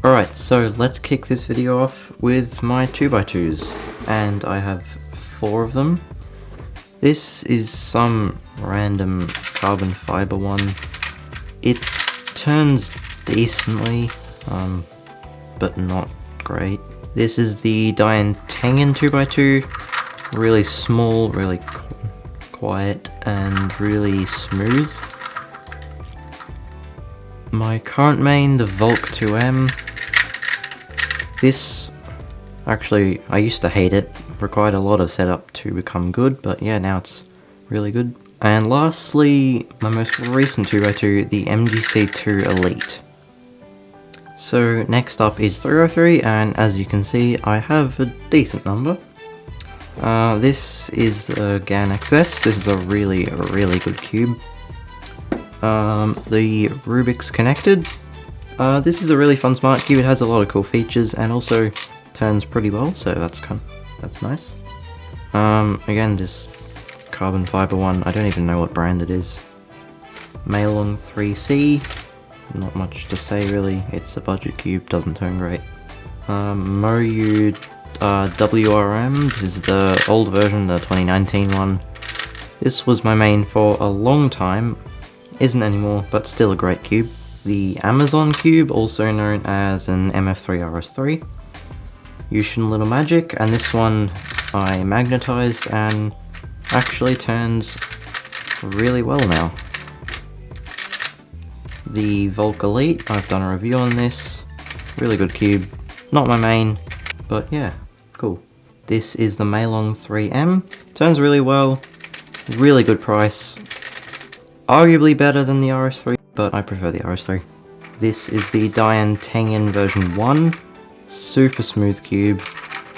Alright, so let's kick this video off with my 2x2s, and I have 4 of them. This is some random carbon fiber one. It turns decently, but not great. This is the Diantangan 2x2, really small, really quiet, and really smooth. My current main, the Volk 2M. This, actually, I used to hate it. Required a lot of setup to become good, but yeah, now it's really good. And lastly, my most recent 2x2, the MGC2 Elite. So next up is 303, and as you can see, I have a decent number. This is the GAN XS. This is a really good cube. The Rubik's Connected. This is a really fun smart cube. It has a lot of cool features and also turns pretty well, so that's nice. Again, this carbon fiber one, I don't even know what brand it is. Mailong 3C, not much to say really. It's a budget cube, doesn't turn great. Moyu WRM, this is the old version, the 2019 one. This was my main for a long time, isn't anymore, but still a great cube. The Amazon Cube, also known as an MF3RS3. Yushin Little Magic, and this one I magnetized and actually turns really well now. The Volk Elite, I've done a review on this. Really good cube. Not my main, but yeah, cool. This is the Mailong 3M. Turns really well. Really good price. Arguably better than the RS3, but I prefer the RS3. This is the Diantangan version 1. Super smooth cube,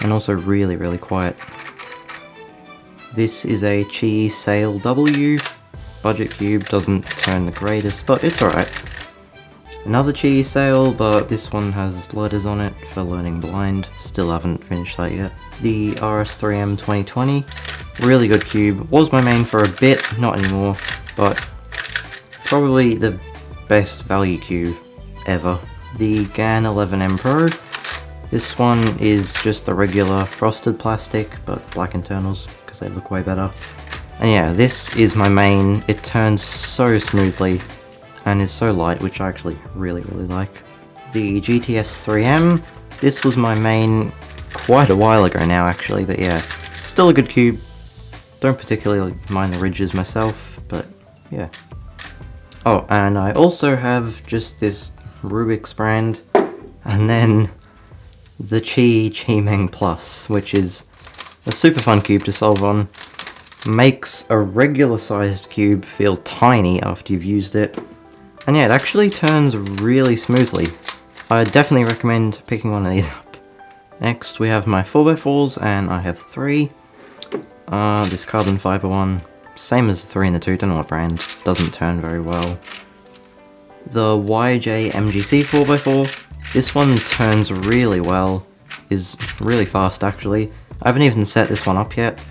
and also really quiet. This is a Chi Sail W. Budget cube, doesn't turn the greatest, but it's alright. Another Chi Sail, but this one has letters on it for learning blind. Still haven't finished that yet. The RS3M 2020. Really good cube. Was my main for a bit, not anymore, but probably the best value cube ever. The GAN 11M Pro. This one is just the regular frosted plastic, but black internals, because they look way better. And yeah, this is my main. It turns so smoothly, and is so light, which I actually really like. The GTS 3M. This was my main quite a while ago now, actually, but yeah. Still a good cube. Don't particularly mind the ridges myself, but yeah. Oh, and I also have just this Rubik's brand, and then the Chi Meng Plus, which is a super fun cube to solve on. Makes a regular sized cube feel tiny after you've used it. And yeah, it actually turns really smoothly. I definitely recommend picking one of these up. Next we have my 4x4s, and I have 3. This carbon fiber one, same as the 3 and the 2, don't know what brand, doesn't turn very well. The YJ MGC 4x4. This one turns really well, is really fast actually. I haven't even set this one up yet,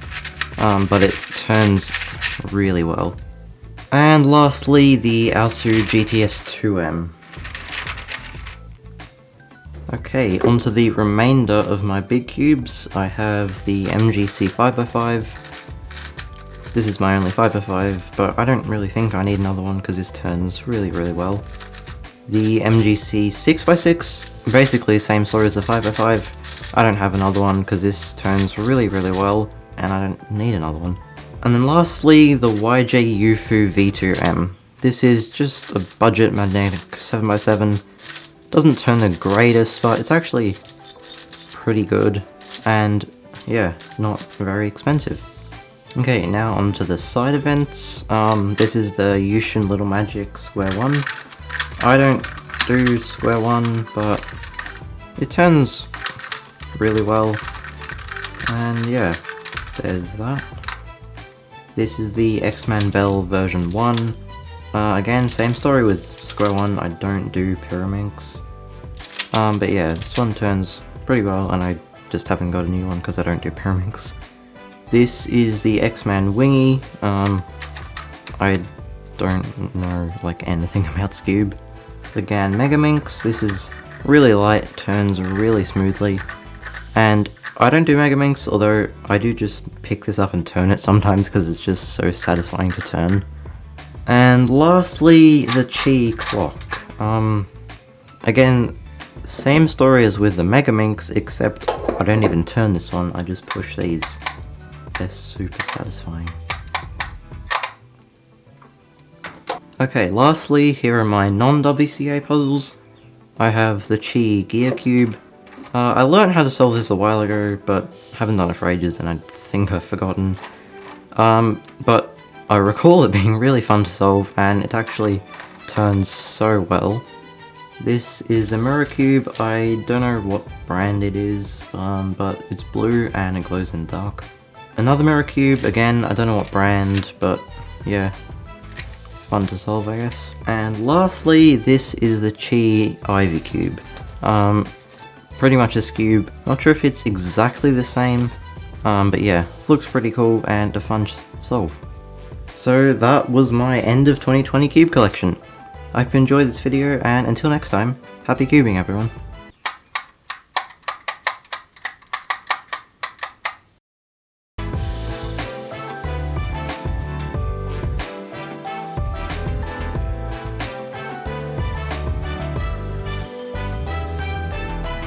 but it turns really well. And lastly, the Aosu GTS 2M. Okay, onto the remainder of my big cubes. I have the MGC 5x5. This is my only 5x5, but I don't really think I need another one because this turns really well. The MGC 6x6, basically the same story as the 5x5. I don't have another one because this turns really well, and I don't need another one. And then lastly, the YJ Yufu V2M. This is just a budget magnetic 7x7. Doesn't turn the greatest, but it's actually pretty good, and yeah, not very expensive. Okay, now onto the side events. This is the Yushin Little Magic Square 1. I don't do Square 1, but it turns really well, and yeah, there's that. This is the X-Man Bell version 1. Again, same story with Square 1, I don't do Pyraminx. But yeah, this one turns pretty well, and I just haven't got a new one because I don't do Pyraminx. This is the X-Man Wingy. I don't know like anything about Scoob. The GAN Megaminx. This is really light, turns really smoothly, and I don't do Megaminx, although I do just pick this up and turn it sometimes because it's just so satisfying to turn. And lastly, the Chi clock. Again, same story as with the Megaminx, except I don't even turn this one, I just push these. They're super satisfying. Okay, lastly, here are my non-WCA puzzles. I have the Chi Gear Cube. I learned how to solve this a while ago, but haven't done it for ages and I think I've forgotten. But I recall it being really fun to solve, and it actually turns so well. This is a mirror cube. I don't know what brand it is, but it's blue and it glows in the dark. Another mirror cube, again, I don't know what brand, but yeah, fun to solve, I guess. And lastly, this is the Chi Ivy cube. Pretty much this cube. Not sure if it's exactly the same, but yeah, looks pretty cool and a fun to solve. So that was my end of 2020 cube collection. I hope you enjoyed this video, and until next time, happy cubing everyone.